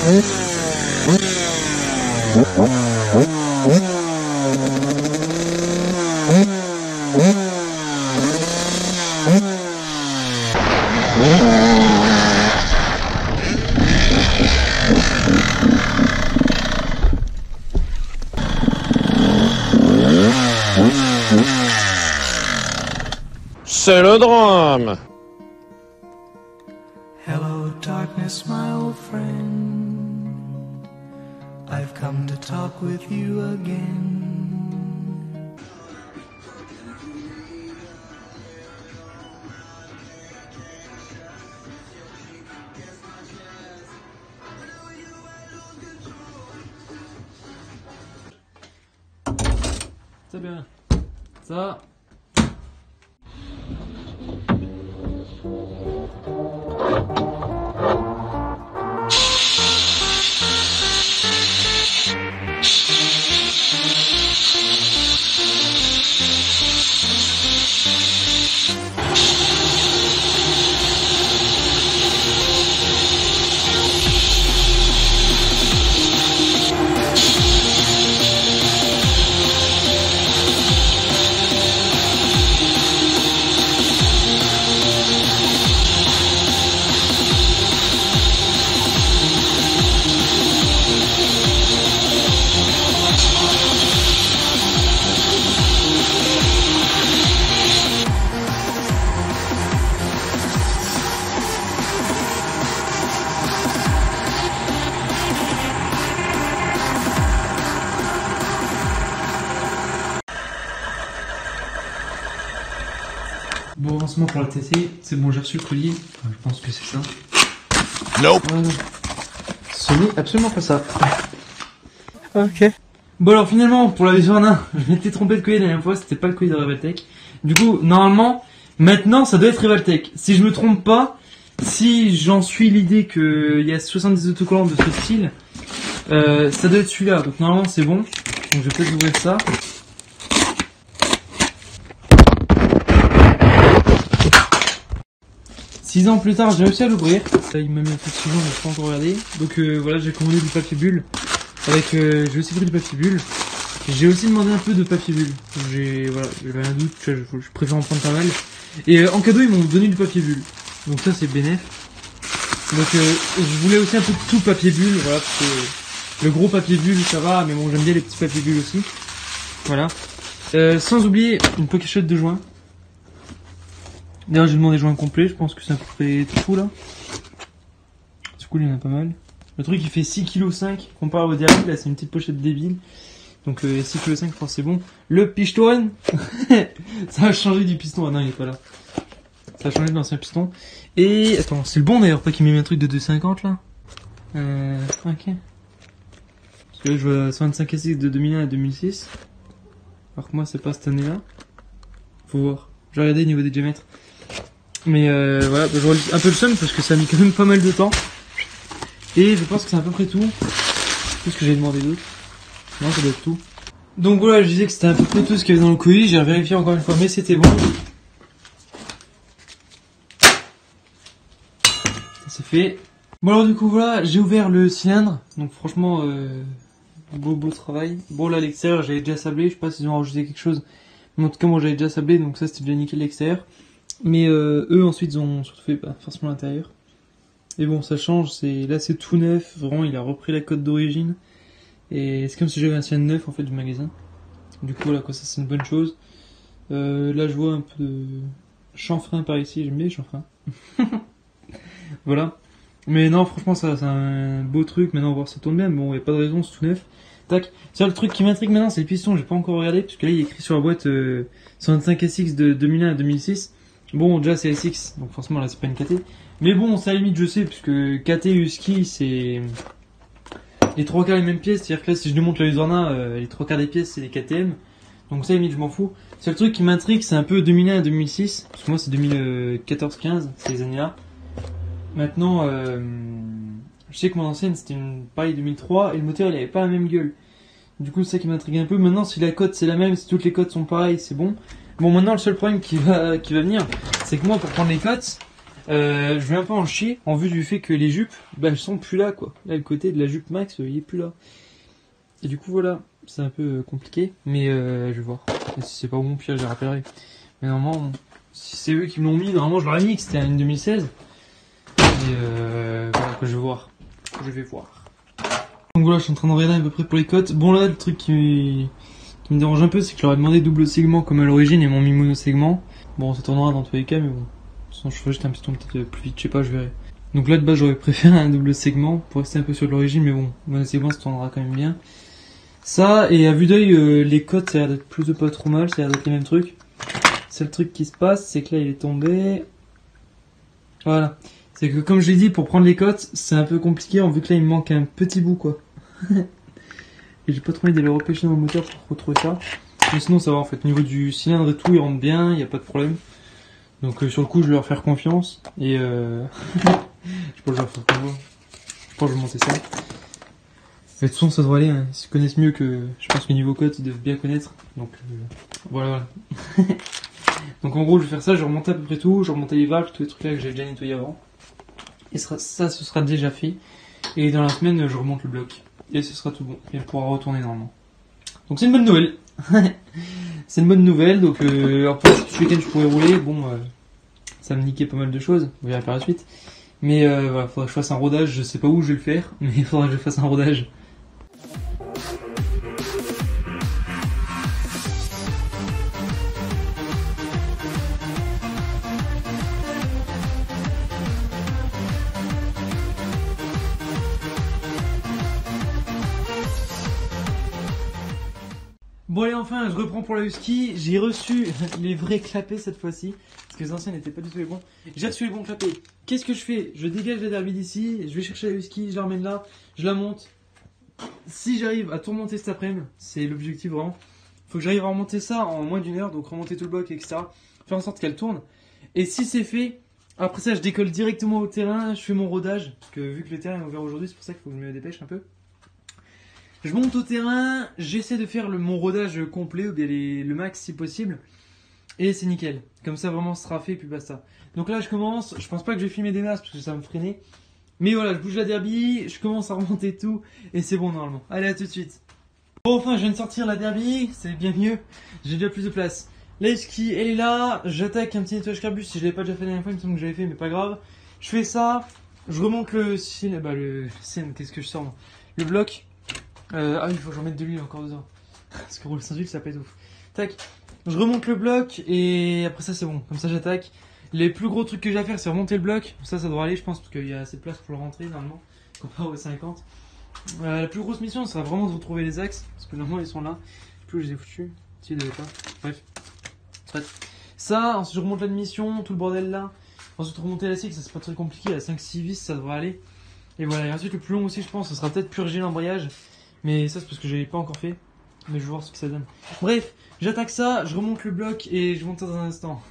C'est le drame. Hello darkness, my old friend. I've come to talk with you again. C'est bien. Ça. Bon, avancement pour la TT, c'est bon, j'ai reçu le colis. Enfin, je pense que c'est ça. Nope. Ce n'est absolument pas ça. Ok. Bon alors finalement, pour la Visorna, je m'étais trompé de colis la dernière fois, c'était pas le colis de Revaltech. Du coup, normalement, maintenant ça doit être Revaltech. Si je me trompe pas, si j'en suis l'idée qu'il y a 70 autocollants de ce style, ça doit être celui-là. Donc normalement c'est bon. Donc je vais peut-être ouvrir ça. 6 ans plus tard, j'ai réussi à l'ouvrir. Il m'a mis un peu de suivant, mais je n'ai pas encore regardé. Donc voilà, j'ai commandé du papier bulle. Avec, j'ai aussi pris du papier bulle. J'ai aussi demandé un peu de papier bulle. Voilà, j'avais un doute, je préfère en prendre pas mal. Et en cadeau, ils m'ont donné du papier bulle. Donc ça, c'est bénéf. Donc je voulais aussi un peu de tout papier bulle, voilà, parce que le gros papier bulle, ça va, mais bon, j'aime bien les petits papiers bulles aussi. Voilà. Sans oublier une pochette de joints. D'ailleurs j'ai demandé des joints complets, je pense que c'est à peu près tout là. Du coup il y en a pas mal. Le truc il fait 6,5 kg comparé au dernier, là c'est une petite pochette débile. Donc 6,5 kg je pense que c'est bon. Le piston ça a changé du piston, ah non il est pas là. Ça a changé de l'ancien piston. Et attends, c'est le bon d'ailleurs, pas qu'il m'ait mis un truc de 2,50 là. Ok. Parce que là je vois 125 SX de 2001 à 2006. Alors que moi c'est pas cette année là. Faut voir. J'ai regardé au niveau des diamètres. Mais voilà, j'aurais un peu le seum parce que ça a mis quand même pas mal de temps. Et je pense que c'est à peu près tout. Tout ce que j'ai demandé d'autre. Non, ça doit être tout. Donc voilà, je disais que c'était à peu près tout ce qu'il y avait dans le colis. J'ai vérifié encore une fois, mais c'était bon. Ça c'est fait. Bon alors du coup voilà, j'ai ouvert le cylindre. Donc franchement, beau travail. Bon là, l'extérieur, j'avais déjà sablé. Je sais pas s'ils ont rajouté quelque chose. Mais en tout cas, moi j'avais déjà sablé, donc ça c'était déjà nickel l'extérieur. Mais eux ensuite ils ont surtout fait forcément l'intérieur. Et bon, ça change, là c'est tout neuf, vraiment il a repris la cote d'origine. Et c'est comme si j'avais un cylindre neuf en fait du magasin. Du coup voilà quoi, ça c'est une bonne chose. Là je vois un peu de chanfrein par ici, j'aime bien les chanfreins. Voilà. Mais non franchement ça c'est un beau truc, maintenant on va voir si ça tourne bien, mais bon il n'y a pas de raison, c'est tout neuf. Tac. Le truc qui m'intrigue maintenant c'est le piston, j'ai pas encore regardé, parce que là il est écrit sur la boîte 125 SX de 2001 à 2006. Bon déjà c'est SX, donc forcément là c'est pas une KT. Mais bon ça à la limite je sais, puisque KT et Husky c'est les 3 quarts les mêmes pièces, c'est à dire que là si je démonte la Husqvarna, les 3 quarts des pièces c'est les KTM. Donc ça à la limite je m'en fous. C'est le truc qui m'intrigue, c'est un peu 2001 à 2006, parce que moi c'est 2014-15, ces années là. Maintenant je sais que mon ancienne c'était une pareille 2003 et le moteur il avait pas la même gueule. Du coup c'est ça qui m'intrigue un peu. Maintenant si la cote c'est la même, si toutes les cotes sont pareilles, c'est bon. Bon maintenant le seul problème qui va venir, c'est que moi pour prendre les cotes, Je vais un peu en chier en vue du fait que les jupes, bah, elles sont plus là, quoi. Là, le côté de la jupe max, il est plus là. Et du coup, voilà, c'est un peu compliqué, mais je vais voir. Et si c'est pas bon, pire, je les rappellerai. Mais normalement, si c'est eux qui me l'ont mis, normalement, je leur ai mis que c'était une 2016. Et voilà, que je vais voir. Je vais voir. Donc voilà, je suis en train de regarder à peu près pour les cotes. Bon, là, le truc qui me dérange un peu, c'est que je leur ai demandé double segment comme à l'origine et m'ont mis mono-segment. Bon, ça tournera dans tous les cas, mais bon. Sinon, je ferai juste un piston peut-être plus vite, je sais pas, je verrai. Donc là, de base, j'aurais préféré un double segment pour rester un peu sur l'origine, mais bon, mono-segment, ça tournera quand même bien. Ça, et à vue d'œil, les cotes, ça a l'air d'être plutôt pas trop mal, ça a l'air d'être les mêmes trucs. C'est le truc qui se passe, c'est que là, il est tombé. Voilà. C'est que, comme je l'ai dit, pour prendre les cotes, c'est un peu compliqué, en vu que là, il me manque un petit bout, quoi. Et j'ai pas trop envie d'aller repêcher dans le moteur pour retrouver ça. Mais sinon, ça va, en fait. Au niveau du cylindre et tout, il rentre bien, il n'y a pas de problème. Donc, sur le coup, je vais leur faire confiance. Et je sais pas, je vais leur faire confiance. Je pense que je vais monter ça. Mais de toute façon, ça devrait aller, hein. Ils se connaissent mieux que... Je pense que niveau cote, ils doivent bien connaître. Donc, voilà. Donc, en gros, je vais faire ça, je vais remonter à peu près tout. Je vais remonter les valves, tous les trucs là que j'ai déjà nettoyé avant. Et ça, ce sera déjà fait. Et dans la semaine, je remonte le bloc. Et ce sera tout bon. Et elle pourra retourner normalement. Donc, c'est une bonne nouvelle. C'est une bonne nouvelle. Donc, après, si ce week-end je pourrais rouler, bon, ça me niquait pas mal de choses. Vous verrez par la suite. Mais voilà, faudra que je fasse un rodage. Je sais pas où je vais le faire, mais il faudra que je fasse un rodage. Bon allez, enfin, je reprends pour la husky. J'ai reçu les vrais clapets cette fois-ci, parce que les anciens n'étaient pas du tout les bons. J'ai reçu les bons clapets. Qu'est-ce que je fais? Je dégage la derby d'ici, je vais chercher la husky, je la ramène là, je la monte. Si j'arrive à tout remonter cet après-midi, c'est l'objectif vraiment. Faut que j'arrive à remonter ça en moins d'une heure, donc remonter tout le bloc, etc. Faire en sorte qu'elle tourne. Et si c'est fait, après ça, je décolle directement au terrain, je fais mon rodage, parce que vu que le terrain est ouvert aujourd'hui, c'est pour ça qu'il faut que je me dépêche un peu. Je monte au terrain, j'essaie de faire mon rodage complet, ou bien le max si possible. Et c'est nickel. Comme ça, vraiment, ce sera fait, et puis basta. Donc là, je commence. Je pense pas que je vais filmer des masses, parce que ça va me freiner. Mais voilà, je bouge la derby, je commence à remonter tout, et c'est bon normalement. Allez, à tout de suite. Bon, enfin, je viens de sortir la derby, c'est bien mieux. J'ai déjà plus de place. La husky, elle est là. J'attaque un petit nettoyage carbus. Si je l'avais pas déjà fait la dernière fois, il me semble que j'avais fait, mais pas grave. Je fais ça. Je remonte qu'est-ce que je sors, moi. Le bloc. Ah oui, il faut que j'en mette de l'huile encore dedans. Parce que rouler sans huile, ça pète ouf. Tac. Je remonte le bloc et après ça, c'est bon. Comme ça, j'attaque. Les plus gros trucs que j'ai à faire, c'est remonter le bloc. Ça devrait aller, je pense, parce qu'il y a assez de place pour le rentrer normalement, comparé aux 50. La plus grosse mission, sera vraiment de retrouver les axes. Parce que normalement, ils sont là. Je sais plus où je les ai foutus. Si, ils devaient pas. Bref. Ça, ensuite, je remonte l'admission, tout le bordel là. Ensuite, remonter la cycle, ça c'est pas très compliqué. À 5-6 vis, ça devrait aller. Et voilà. Et ensuite, le plus long aussi, je pense, ce sera peut-être purger l'embrayage. Mais ça c'est parce que je l'ai pas encore fait. Mais je vais voir ce que ça donne. Bref, j'attaque ça, je remonte le bloc et je monte dans un instant.